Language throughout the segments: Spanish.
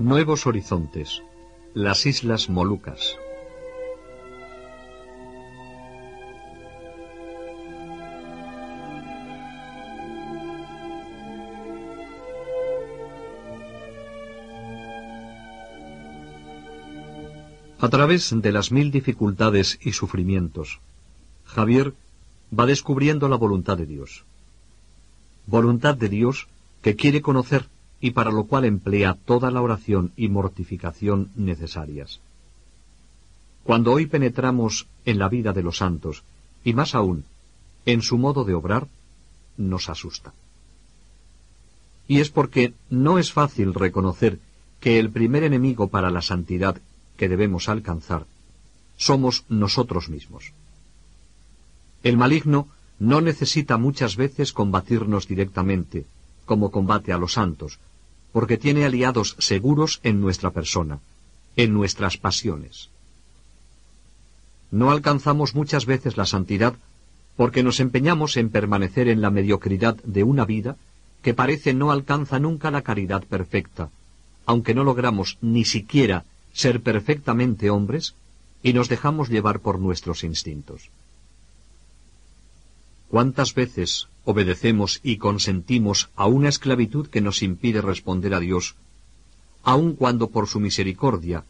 Nuevos horizontes. Las Islas Molucas. A través de las 1000 dificultades y sufrimientos, Javier va descubriendo la voluntad de Dios. Voluntad de Dios que quiere conocer y para lo cual emplea toda la oración y mortificación necesarias. Cuando hoy penetramos en la vida de los santos, y más aún, en su modo de obrar, nos asusta. Y es porque no es fácil reconocer que el primer enemigo para la santidad que debemos alcanzar somos nosotros mismos. El maligno no necesita muchas veces combatirnos directamente, como combate a los santos, porque tiene aliados seguros en nuestra persona, en nuestras pasiones. No alcanzamos muchas veces la santidad porque nos empeñamos en permanecer en la mediocridad de una vida que parece no alcanza nunca la caridad perfecta, aunque no logramos ni siquiera ser perfectamente hombres y nos dejamos llevar por nuestros instintos. ¿Cuántas veces obedecemos y consentimos a una esclavitud que nos impide responder a Dios, aun cuando por su misericordia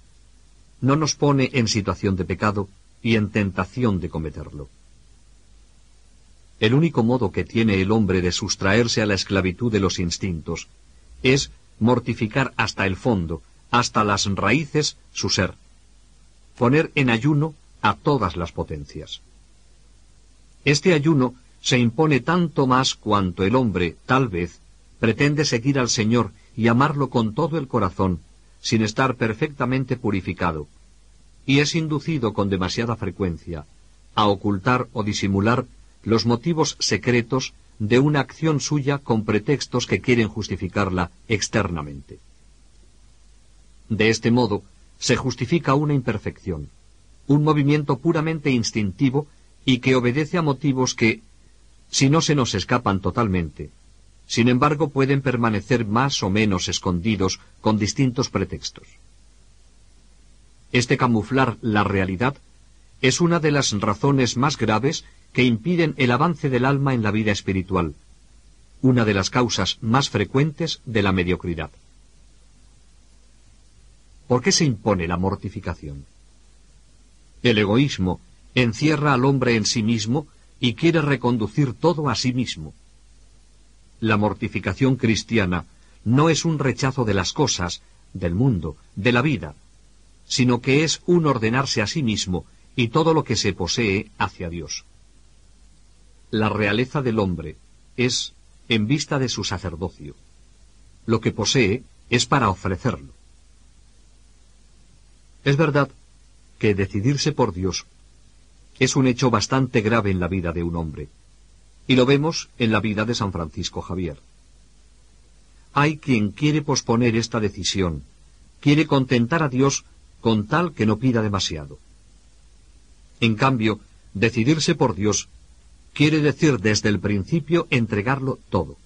no nos pone en situación de pecado y en tentación de cometerlo? El único modo que tiene el hombre de sustraerse a la esclavitud de los instintos es mortificar hasta el fondo, hasta las raíces, su ser, poner en ayuno a todas las potencias. Este ayuno se impone tanto más cuanto el hombre, tal vez, pretende seguir al Señor y amarlo con todo el corazón, sin estar perfectamente purificado, y es inducido con demasiada frecuencia a ocultar o disimular los motivos secretos de una acción suya con pretextos que quieren justificarla externamente. De este modo, se justifica una imperfección, un movimiento puramente instintivo y que obedece a motivos que, si no se nos escapan totalmente, sin embargo pueden permanecer más o menos escondidos con distintos pretextos. Este camuflar la realidad es una de las razones más graves que impiden el avance del alma en la vida espiritual, una de las causas más frecuentes de la mediocridad. ¿Por qué se impone la mortificación? El egoísmo encierra al hombre en sí mismo y quiere reconducir todo a sí mismo. La mortificación cristiana no es un rechazo de las cosas, del mundo, de la vida, sino que es un ordenarse a sí mismo y todo lo que se posee hacia Dios. La realeza del hombre es en vista de su sacerdocio. Lo que posee es para ofrecerlo. Es verdad que decidirse por Dios es un hecho bastante grave en la vida de un hombre, y lo vemos en la vida de San Francisco Javier. Hay quien quiere posponer esta decisión, quiere contentar a Dios con tal que no pida demasiado. En cambio, decidirse por Dios quiere decir desde el principio entregarlo todo.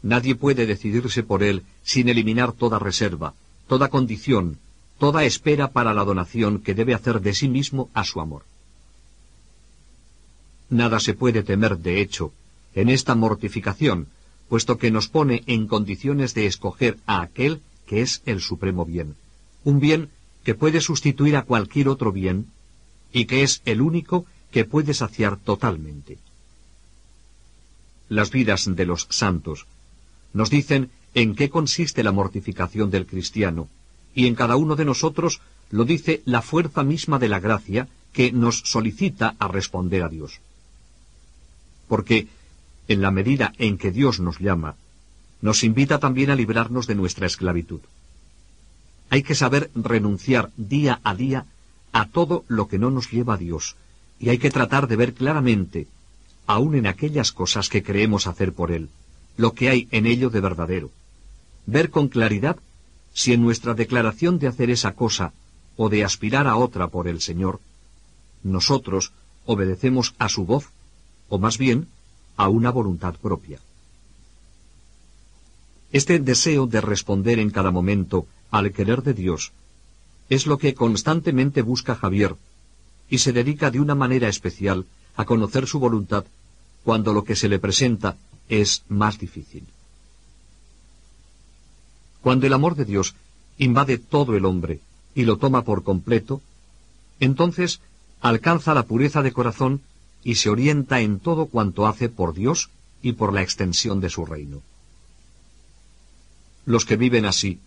Nadie puede decidirse por Él sin eliminar toda reserva, toda condición, toda espera para la donación que debe hacer de sí mismo a su amor. Nada se puede temer, de hecho, en esta mortificación, puesto que nos pone en condiciones de escoger a aquel que es el supremo bien, un bien que puede sustituir a cualquier otro bien y que es el único que puede saciar totalmente. Las vidas de los santos nos dicen en qué consiste la mortificación del cristiano, y en cada uno de nosotros lo dice la fuerza misma de la gracia que nos solicita a responder a Dios. Porque, en la medida en que Dios nos llama, nos invita también a librarnos de nuestra esclavitud. Hay que saber renunciar día a día a todo lo que no nos lleva a Dios, y hay que tratar de ver claramente, aun en aquellas cosas que creemos hacer por Él, lo que hay en ello de verdadero. Ver con claridad si en nuestra declaración de hacer esa cosa o de aspirar a otra por el Señor, nosotros obedecemos a su voz, o más bien, a una voluntad propia. Este deseo de responder en cada momento al querer de Dios es lo que constantemente busca Javier, y se dedica de una manera especial a conocer su voluntad cuando lo que se le presenta es más difícil. Cuando el amor de Dios invade todo el hombre y lo toma por completo, entonces alcanza la pureza de corazón y se orienta en todo cuanto hace por Dios y por la extensión de su reino. Los que viven así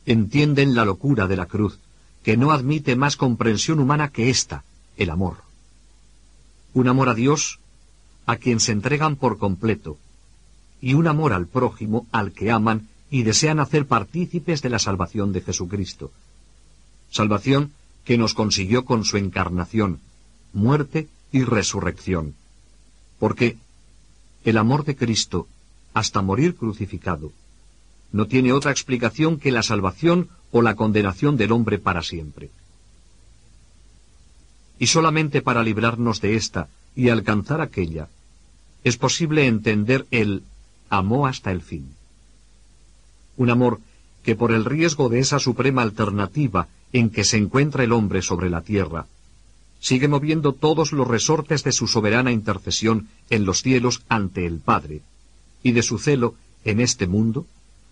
entienden la locura de la cruz, que no admite más comprensión humana que esta, el amor. Un amor a Dios, a quien se entregan por completo, y un amor al prójimo, al que aman y desean hacer partícipes de la salvación de Jesucristo. Salvación que nos consiguió con su encarnación, muerte y resurrección. Porque el amor de Cristo, hasta morir crucificado, no tiene otra explicación que la salvación o la condenación del hombre para siempre. Y solamente para librarnos de esta y alcanzar aquella, es posible entender el amó hasta el fin. Un amor que por el riesgo de esa suprema alternativa en que se encuentra el hombre sobre la tierra, sigue moviendo todos los resortes de su soberana intercesión en los cielos ante el Padre, y de su celo en este mundo,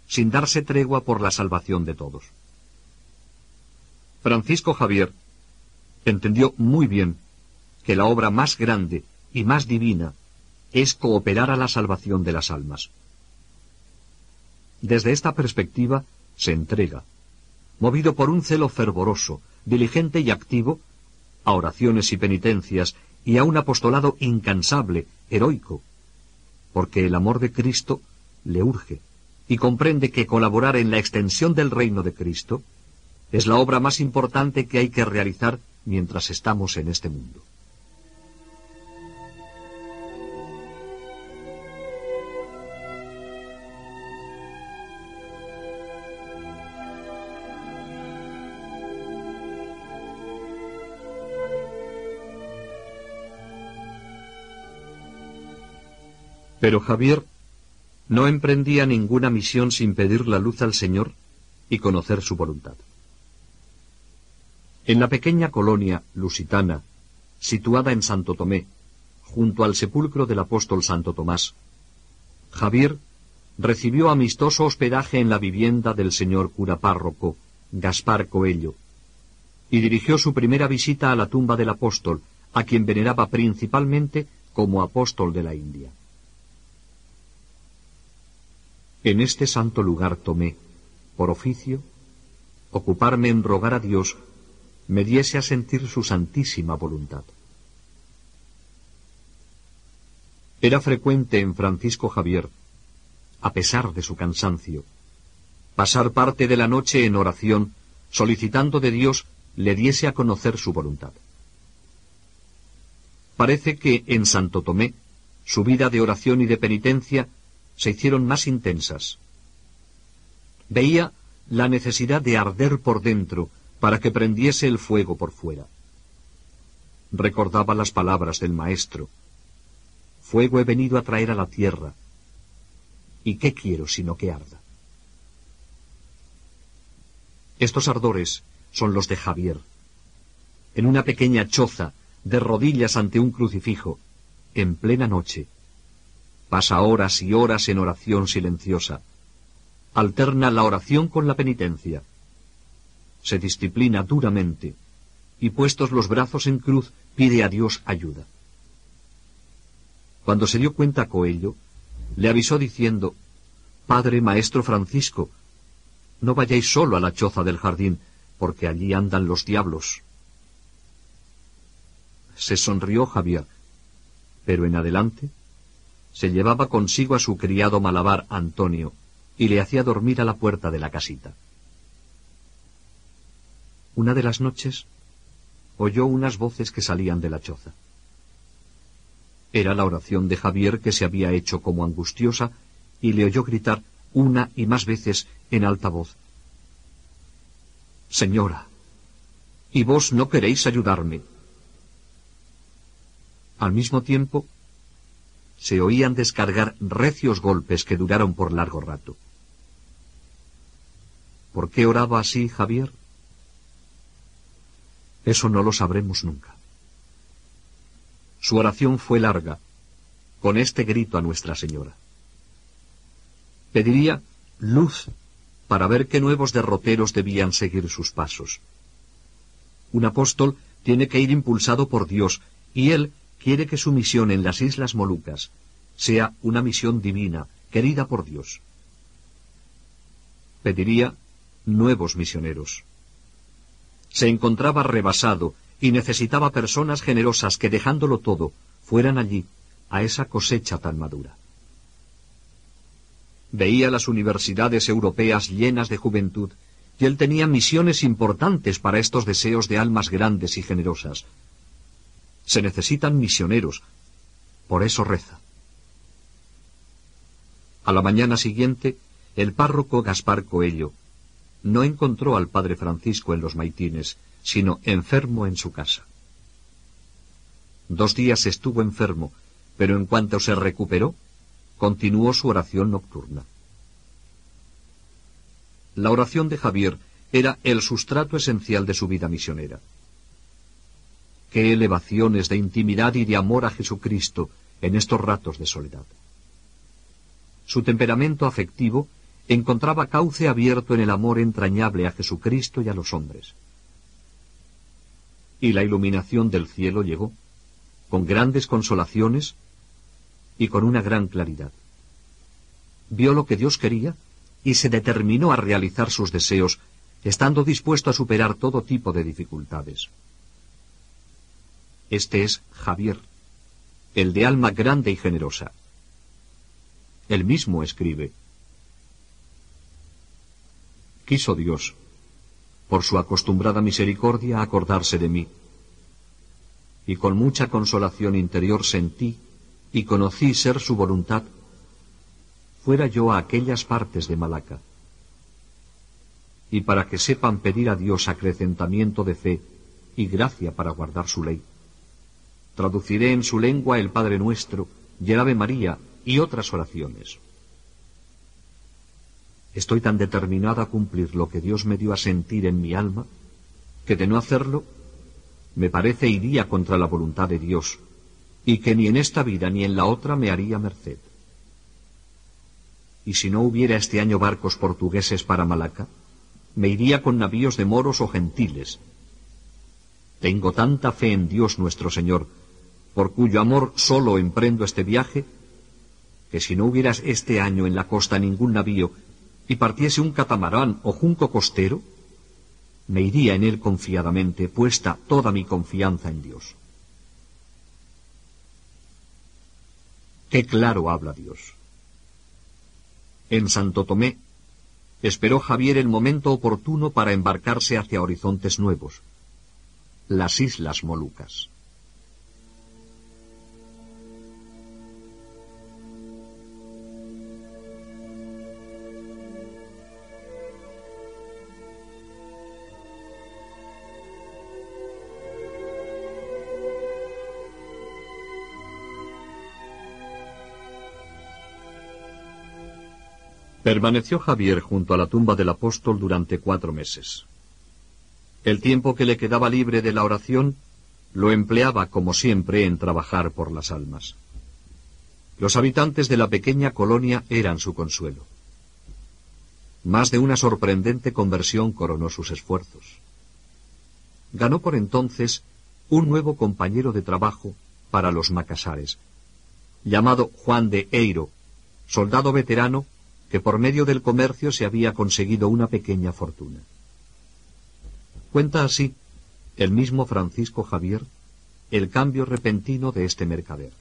sin darse tregua por la salvación de todos. Francisco Javier entendió muy bien que la obra más grande y más divina es cooperar a la salvación de las almas. Desde esta perspectiva se entrega, movido por un celo fervoroso, diligente y activo, a oraciones y penitencias y a un apostolado incansable, heroico, porque el amor de Cristo le urge y comprende que colaborar en la extensión del reino de Cristo es la obra más importante que hay que realizar mientras estamos en este mundo. Pero Javier no emprendía ninguna misión sin pedir la luz al Señor y conocer su voluntad. En la pequeña colonia lusitana, situada en Santo Tomé, junto al sepulcro del apóstol Santo Tomás, Javier recibió amistoso hospedaje en la vivienda del señor cura párroco, Gaspar Coello, y dirigió su primera visita a la tumba del apóstol, a quien veneraba principalmente como apóstol de la India. En este santo lugar tomé, por oficio, ocuparme en rogar a Dios me diese a sentir su santísima voluntad. Era frecuente en Francisco Javier, a pesar de su cansancio, pasar parte de la noche en oración, solicitando de Dios le diese a conocer su voluntad. Parece que en Santo Tomé su vida de oración y de penitencia se hicieron más intensas. Veía la necesidad de arder por dentro para que prendiese el fuego por fuera. Recordaba las palabras del Maestro: fuego he venido a traer a la tierra, ¿y qué quiero sino que arda? Estos ardores son los de Javier. En una pequeña choza, de rodillas ante un crucifijo, en plena noche, pasa horas y horas en oración silenciosa. Alterna la oración con la penitencia. Se disciplina duramente y, puestos los brazos en cruz, pide a Dios ayuda. Cuando se dio cuenta Coello, le avisó diciendo: «Padre Maestro Francisco, no vayáis solo a la choza del jardín, porque allí andan los diablos». Se sonrió Javier, pero en adelante se llevaba consigo a su criado malabar Antonio y le hacía dormir a la puerta de la casita. Una de las noches oyó unas voces que salían de la choza. Era la oración de Javier, que se había hecho como angustiosa, y le oyó gritar una y más veces en alta voz: «Señora, ¿y vos no queréis ayudarme?». Al mismo tiempo, se oían descargar recios golpes que duraron por largo rato. ¿Por qué oraba así Javier? Eso no lo sabremos nunca. Su oración fue larga, con este grito a Nuestra Señora. Pediría luz para ver qué nuevos derroteros debían seguir sus pasos. Un apóstol tiene que ir impulsado por Dios, y él quiere que su misión en las Islas Molucas sea una misión divina, querida por Dios. Pediría nuevos misioneros. Se encontraba rebasado y necesitaba personas generosas que, dejándolo todo, fueran allí, a esa cosecha tan madura. Veía las universidades europeas llenas de juventud, y él tenía misiones importantes para estos deseos de almas grandes y generosas. Se necesitan misioneros, por eso reza. A la mañana siguiente, el párroco Gaspar Coello no encontró al padre Francisco en los maitines, sino enfermo en su casa. 2 días estuvo enfermo, pero en cuanto se recuperó, continuó su oración nocturna. La oración de Javier era el sustrato esencial de su vida misionera. Qué elevaciones de intimidad y de amor a Jesucristo en estos ratos de soledad. Su temperamento afectivo encontraba cauce abierto en el amor entrañable a Jesucristo y a los hombres. Y la iluminación del cielo llegó, con grandes consolaciones y con una gran claridad. Vio lo que Dios quería y se determinó a realizar sus deseos, estando dispuesto a superar todo tipo de dificultades. Este es Javier, el de alma grande y generosa. Él mismo escribe: quiso Dios, por su acostumbrada misericordia, acordarse de mí, y con mucha consolación interior sentí y conocí ser su voluntad, fuera yo a aquellas partes de Malaca. Y para que sepan pedir a Dios acrecentamiento de fe y gracia para guardar su ley, traduciré en su lengua el Padre Nuestro y el Ave María y otras oraciones. Estoy tan determinado a cumplir lo que Dios me dio a sentir en mi alma, que de no hacerlo, me parece iría contra la voluntad de Dios, y que ni en esta vida ni en la otra me haría merced. Y si no hubiera este año barcos portugueses para Malaca, me iría con navíos de moros o gentiles. Tengo tanta fe en Dios nuestro Señor, por cuyo amor solo emprendo este viaje, que si no hubiera este año en la costa ningún navío, y partiese un catamarán o junco costero, me iría en él confiadamente, puesta toda mi confianza en Dios. Qué claro habla Dios. En Santo Tomé esperó Javier el momento oportuno para embarcarse hacia horizontes nuevos, las Islas Molucas. Permaneció Javier junto a la tumba del apóstol durante 4 meses. El tiempo que le quedaba libre de la oración lo empleaba, como siempre, en trabajar por las almas. Los habitantes de la pequeña colonia eran su consuelo. Más de una sorprendente conversión coronó sus esfuerzos. Ganó por entonces un nuevo compañero de trabajo para los macasares, llamado Juan de Eiro, soldado veterano que por medio del comercio se había conseguido una pequeña fortuna. Cuenta así el mismo Francisco Javier el cambio repentino de este mercader.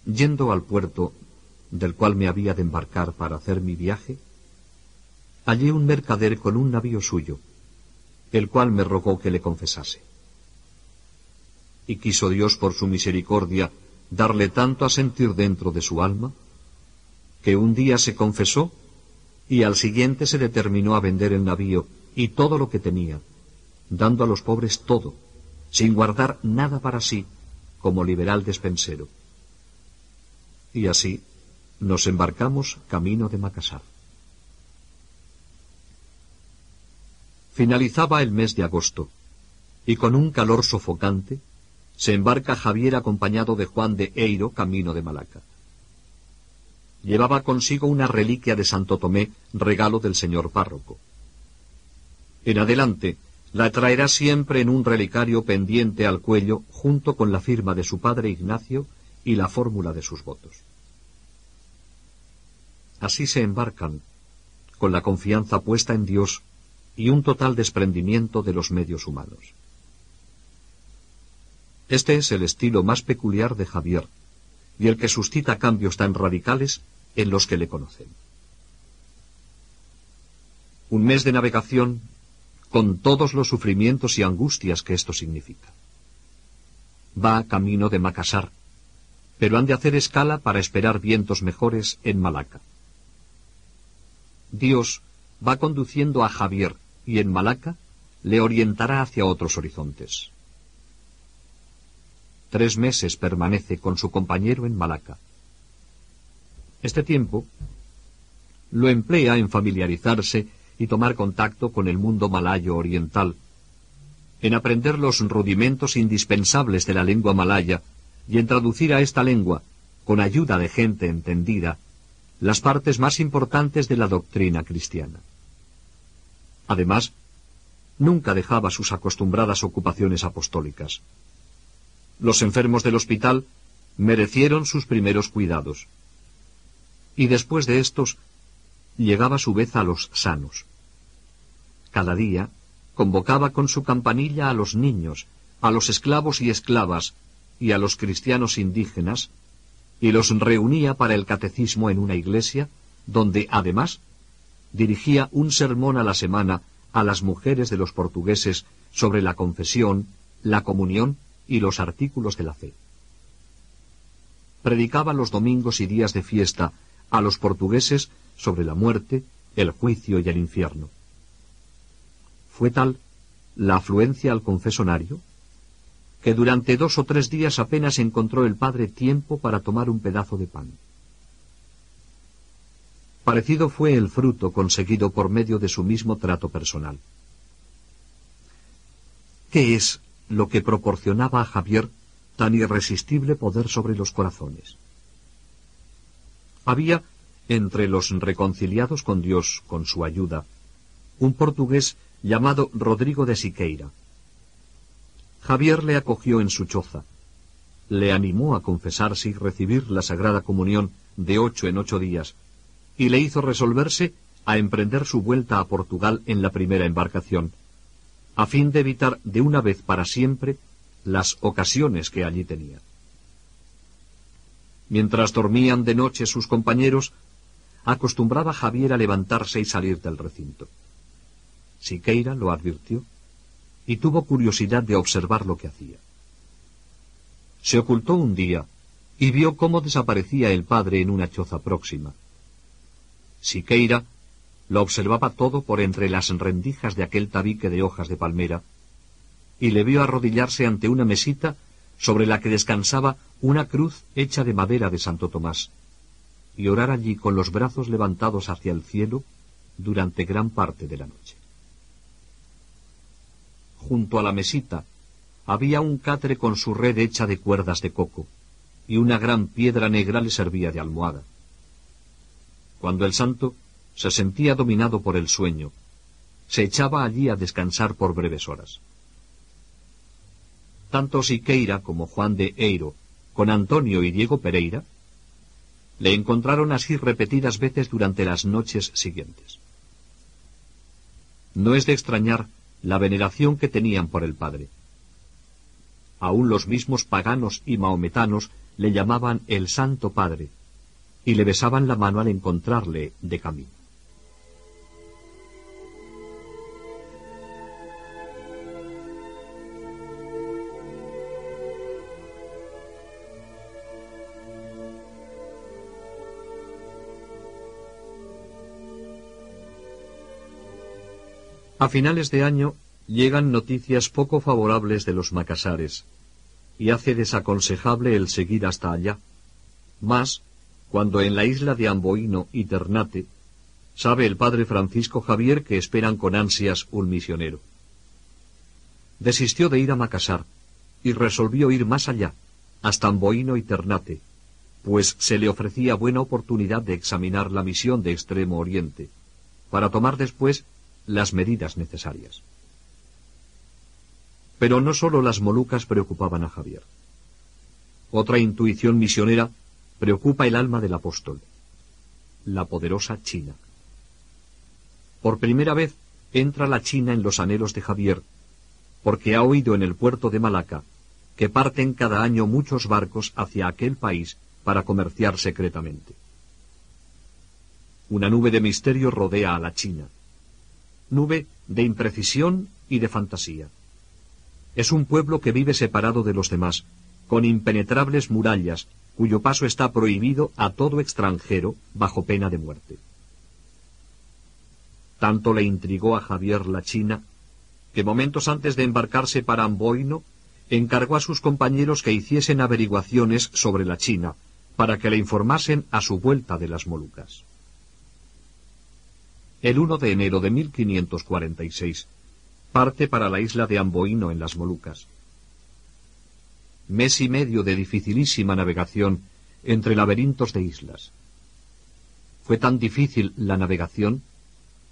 Yendo al puerto del cual me había de embarcar para hacer mi viaje, hallé un mercader con un navío suyo, el cual me rogó que le confesase. Y quiso Dios por su misericordia darle tanto a sentir dentro de su alma, que un día se confesó y al siguiente se determinó a vender el navío y todo lo que tenía, dando a los pobres todo, sin guardar nada para sí, como liberal despensero. Y así nos embarcamos camino de Macassar. Finalizaba el mes de agosto, y con un calor sofocante, se embarca Javier acompañado de Juan de Eiro camino de Malaca. Llevaba consigo una reliquia de Santo Tomé, regalo del señor párroco. En adelante, la traerá siempre en un relicario pendiente al cuello, junto con la firma de su padre Ignacio y la fórmula de sus votos. Así se embarcan, con la confianza puesta en Dios y un total desprendimiento de los medios humanos. Este es el estilo más peculiar de Javier, y el que suscita cambios tan radicales en los que le conocen. Un mes de navegación, con todos los sufrimientos y angustias que esto significa. Va camino de Macassar, pero han de hacer escala para esperar vientos mejores en Malaca. Dios va conduciendo a Javier, y en Malaca le orientará hacia otros horizontes. 3 meses permanece con su compañero en Malaca. Este tiempo lo emplea en familiarizarse y tomar contacto con el mundo malayo oriental, en aprender los rudimentos indispensables de la lengua malaya y en traducir a esta lengua, con ayuda de gente entendida, las partes más importantes de la doctrina cristiana. Además, nunca dejaba sus acostumbradas ocupaciones apostólicas. Los enfermos del hospital merecieron sus primeros cuidados. Y después de estos, llegaba a su vez a los sanos. Cada día, convocaba con su campanilla a los niños, a los esclavos y esclavas, y a los cristianos indígenas, y los reunía para el catecismo en una iglesia, donde, además, dirigía un sermón a la semana a las mujeres de los portugueses sobre la confesión, la comunión y los artículos de la fe. Predicaba los domingos y días de fiesta a los portugueses sobre la muerte, el juicio y el infierno. Fue tal la afluencia al confesonario que durante 2 o 3 días apenas encontró el padre tiempo para tomar un pedazo de pan. Parecido fue el fruto conseguido por medio de su mismo trato personal. ¿Qué es lo que proporcionaba a Javier tan irresistible poder sobre los corazones? Había, entre los reconciliados con Dios, con su ayuda, un portugués llamado Rodrigo de Siqueira. Javier le acogió en su choza, le animó a confesarse y recibir la Sagrada Comunión de 8 en 8 días, y le hizo resolverse a emprender su vuelta a Portugal en la primera embarcación, a fin de evitar de una vez para siempre las ocasiones que allí tenía. Mientras dormían de noche sus compañeros, acostumbraba Javier a levantarse y salir del recinto. Siqueira lo advirtió y tuvo curiosidad de observar lo que hacía. Se ocultó un día y vio cómo desaparecía el padre en una choza próxima. Siqueira lo observaba todo por entre las rendijas de aquel tabique de hojas de palmera y le vio arrodillarse ante una mesita sobre la que descansaba una cruz hecha de madera de Santo Tomás, y orar allí con los brazos levantados hacia el cielo durante gran parte de la noche. Junto a la mesita había un catre con su red hecha de cuerdas de coco, y una gran piedra negra le servía de almohada. Cuando el santo se sentía dominado por el sueño, se echaba allí a descansar por breves horas. Tanto Siqueira como Juan de Eiro, con Antonio y Diego Pereira, le encontraron así repetidas veces durante las noches siguientes. No es de extrañar la veneración que tenían por el padre. Aún los mismos paganos y mahometanos le llamaban el Santo Padre, y le besaban la mano al encontrarle de camino. A finales de año llegan noticias poco favorables de los macasares, y hace desaconsejable el seguir hasta allá, más cuando en la isla de Amboino y Ternate Sabe el padre Francisco Javier que esperan con ansias un misionero. Desistió de ir a Macassar y resolvió ir más allá, hasta Amboino y Ternate, pues se le ofrecía buena oportunidad de examinar la misión de Extremo Oriente, para tomar después las medidas necesarias. Pero no sólo las Molucas preocupaban a Javier. Otra intuición misionera preocupa el alma del apóstol: la poderosa China. Por primera vez entra la China en los anhelos de Javier, porque ha oído en el puerto de Malaca que parten cada año muchos barcos hacia aquel país para comerciar secretamente. Una nube de misterio rodea a la China, nube de imprecisión y de fantasía. Es un pueblo que vive separado de los demás, con impenetrables murallas, cuyo paso está prohibido a todo extranjero bajo pena de muerte. Tanto le intrigó a Javier la China, que momentos antes de embarcarse para Amboino, encargó a sus compañeros que hiciesen averiguaciones sobre la China, para que le informasen a su vuelta de las Molucas. El 1 de enero de 1546, parte para la isla de Amboino en las Molucas. Mes y medio de dificilísima navegación entre laberintos de islas. Fue tan difícil la navegación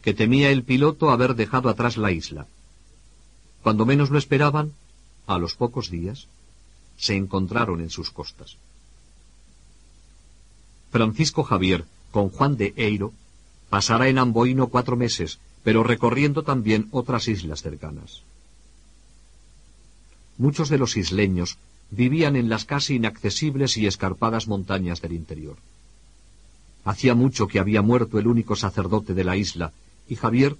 que temía el piloto haber dejado atrás la isla. Cuando menos lo esperaban, a los pocos días, se encontraron en sus costas. Francisco Javier, con Juan de Eiro, pasará en Amboino 4 meses, pero recorriendo también otras islas cercanas. Muchos de los isleños vivían en las casi inaccesibles y escarpadas montañas del interior. Hacía mucho que había muerto el único sacerdote de la isla, y Javier,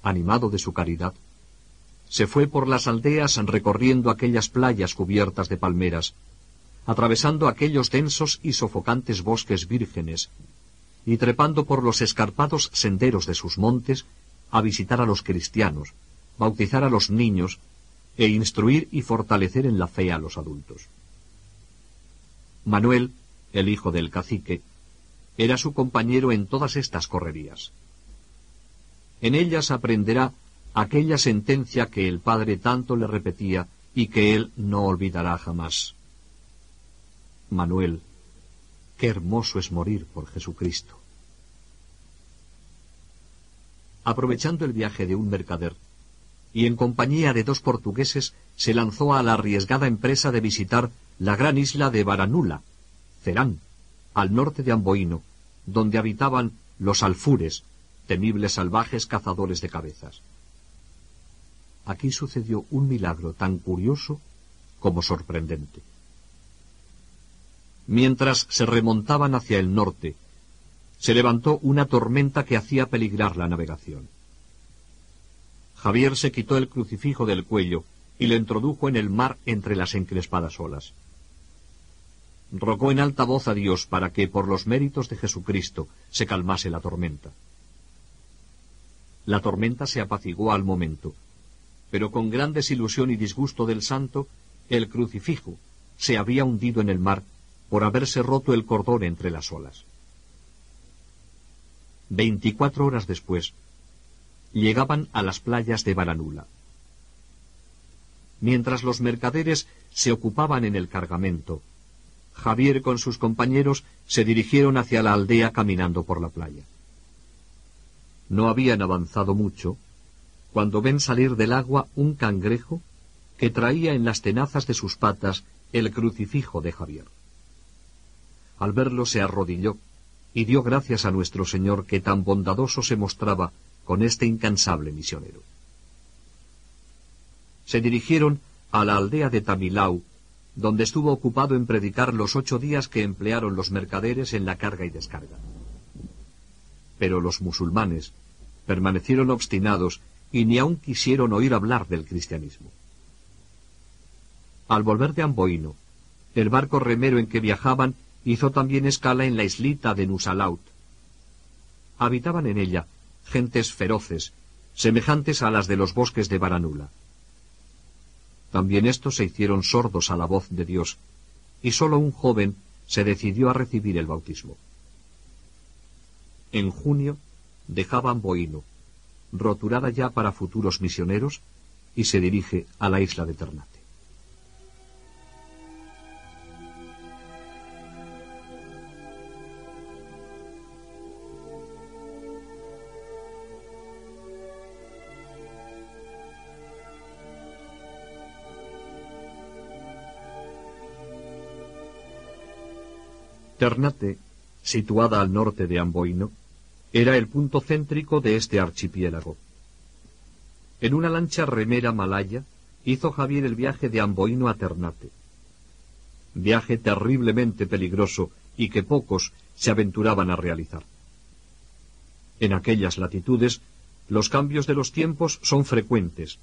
animado de su caridad, se fue por las aldeas recorriendo aquellas playas cubiertas de palmeras, atravesando aquellos densos y sofocantes bosques vírgenes, y trepando por los escarpados senderos de sus montes a visitar a los cristianos, bautizar a los niños e instruir y fortalecer en la fe a los adultos. Manuel, el hijo del cacique, era su compañero en todas estas correrías. En ellas aprenderá aquella sentencia que el padre tanto le repetía y que él no olvidará jamás. Manuel, qué hermoso es morir por Jesucristo. Aprovechando el viaje de un mercader, y en compañía de 2 portugueses, se lanzó a la arriesgada empresa de visitar la gran isla de Baranula, Cerán, al norte de Amboino, donde habitaban los alfures, temibles salvajes cazadores de cabezas. Aquí sucedió un milagro tan curioso como sorprendente. Mientras se remontaban hacia el norte, se levantó una tormenta que hacía peligrar la navegación. Javier se quitó el crucifijo del cuello y lo introdujo en el mar entre las encrespadas olas. Rogó en alta voz a Dios para que, por los méritos de Jesucristo, se calmase la tormenta. La tormenta se apaciguó al momento, pero con gran desilusión y disgusto del santo, el crucifijo se había hundido en el mar por haberse roto el cordón entre las olas. 24 horas después, llegaban a las playas de Baranula. Mientras los mercaderes se ocupaban en el cargamento, Javier con sus compañeros se dirigieron hacia la aldea caminando por la playa. No habían avanzado mucho cuando ven salir del agua un cangrejo que traía en las tenazas de sus patas el crucifijo de Javier. Al verlo se arrodilló y dio gracias a nuestro Señor que tan bondadoso se mostraba con este incansable misionero. Se dirigieron a la aldea de Tamilau, donde estuvo ocupado en predicar los 8 días que emplearon los mercaderes en la carga y descarga. Pero los musulmanes permanecieron obstinados y ni aun quisieron oír hablar del cristianismo. Al volver de Amboino, el barco remero en que viajaban hizo también escala en la islita de Nusalaut. Habitaban en ella gentes feroces, semejantes a las de los bosques de Baranula. También estos se hicieron sordos a la voz de Dios, y sólo un joven se decidió a recibir el bautismo. En junio dejaba Amboino, roturada ya para futuros misioneros, y se dirige a la isla de Ternate. Ternate, situada al norte de Amboino, era el punto céntrico de este archipiélago. En una lancha remera malaya hizo Javier el viaje de Amboino a Ternate. Viaje terriblemente peligroso y que pocos se aventuraban a realizar. En aquellas latitudes, los cambios de los tiempos son frecuentes.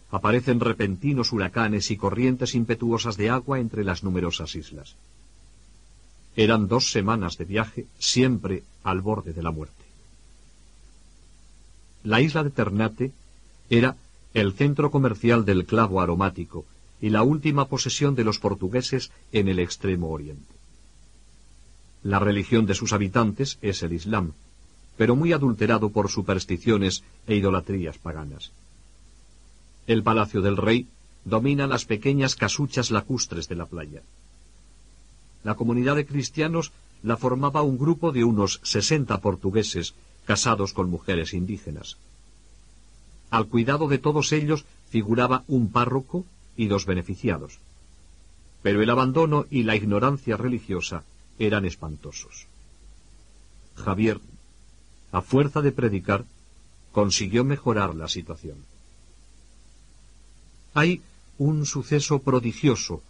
Aparecen repentinos huracanes y corrientes impetuosas de agua entre las numerosas islas. Eran 2 semanas de viaje, siempre al borde de la muerte. La isla de Ternate era el centro comercial del clavo aromático y la última posesión de los portugueses en el extremo oriente. La religión de sus habitantes es el Islam, pero muy adulterado por supersticiones e idolatrías paganas. El palacio del rey domina las pequeñas casuchas lacustres de la playa. La comunidad de cristianos la formaba un grupo de unos 60 portugueses casados con mujeres indígenas. Al cuidado de todos ellos figuraba un párroco y 2 beneficiados. Pero el abandono y la ignorancia religiosa eran espantosos. Javier, a fuerza de predicar, consiguió mejorar la situación. Hay un suceso prodigioso,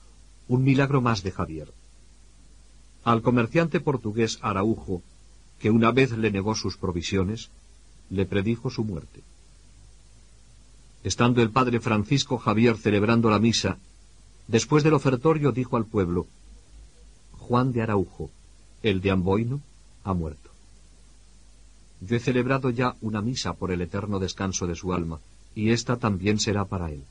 un milagro más de Javier. Al comerciante portugués Araujo, que una vez le negó sus provisiones, le predijo su muerte. Estando el padre Francisco Javier celebrando la misa, después del ofertorio dijo al pueblo: Juan de Araujo, el de Amboino, ha muerto. Yo he celebrado ya una misa por el eterno descanso de su alma, y esta también será para él.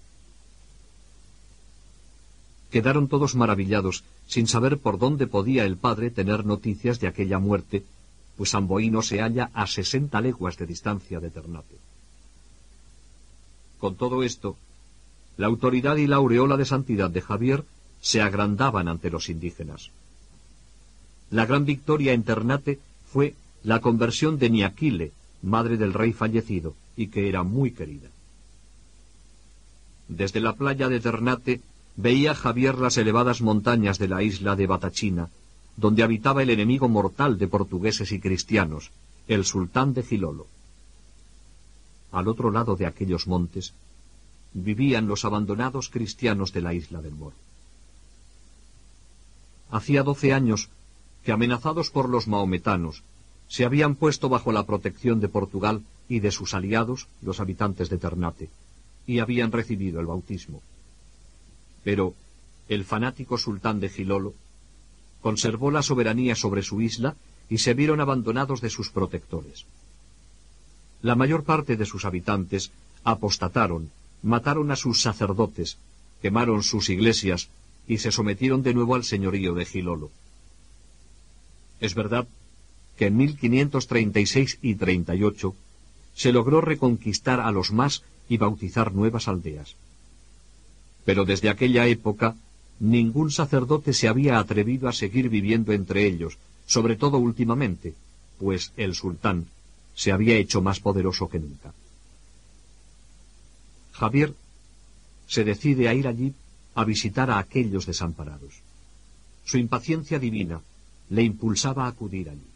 Quedaron todos maravillados, sin saber por dónde podía el padre tener noticias de aquella muerte, pues Amboino se halla a 60 leguas de distancia de Ternate. Con todo esto, la autoridad y la aureola de santidad de Javier se agrandaban ante los indígenas. La gran victoria en Ternate fue la conversión de Niaquile, madre del rey fallecido, y que era muy querida. Desde la playa de Ternate veía Javier las elevadas montañas de la isla de Batachina, donde habitaba el enemigo mortal de portugueses y cristianos, el sultán de Gilolo. Al otro lado de aquellos montes vivían los abandonados cristianos de la isla del Moro. Hacía 12 años que, amenazados por los mahometanos, se habían puesto bajo la protección de Portugal y de sus aliados, los habitantes de Ternate, y habían recibido el bautismo. Pero el fanático sultán de Gilolo conservó la soberanía sobre su isla y se vieron abandonados de sus protectores. La mayor parte de sus habitantes apostataron, mataron a sus sacerdotes, quemaron sus iglesias y se sometieron de nuevo al señorío de Gilolo. Es verdad que en 1536 y 38 se logró reconquistar a los más y bautizar nuevas aldeas. Pero desde aquella época ningún sacerdote se había atrevido a seguir viviendo entre ellos, sobre todo últimamente, pues el sultán se había hecho más poderoso que nunca. Javier se decide a ir allí a visitar a aquellos desamparados. Su impaciencia divina le impulsaba a acudir allí.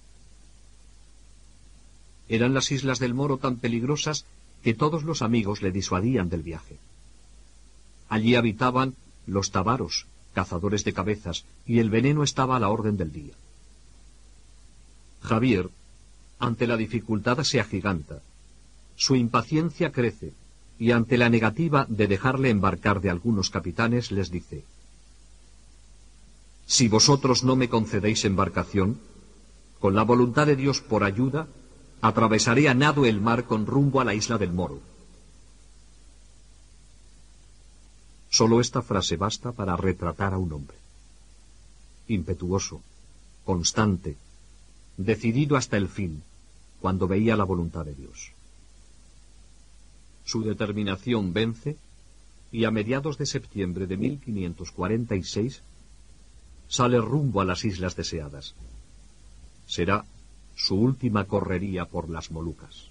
Eran las islas del Moro tan peligrosas que todos los amigos le disuadían del viaje. Allí habitaban los tabaros, cazadores de cabezas, y el veneno estaba a la orden del día. Javier, ante la dificultad, se agiganta. Su impaciencia crece, y ante la negativa de dejarle embarcar de algunos capitanes, les dice: si vosotros no me concedéis embarcación, con la voluntad de Dios por ayuda, atravesaré a nado el mar con rumbo a la isla del Moro. Solo esta frase basta para retratar a un hombre. Impetuoso, constante, decidido hasta el fin, cuando veía la voluntad de Dios. Su determinación vence, y a mediados de septiembre de 1546 sale rumbo a las Islas Deseadas. Será su última correría por las Molucas.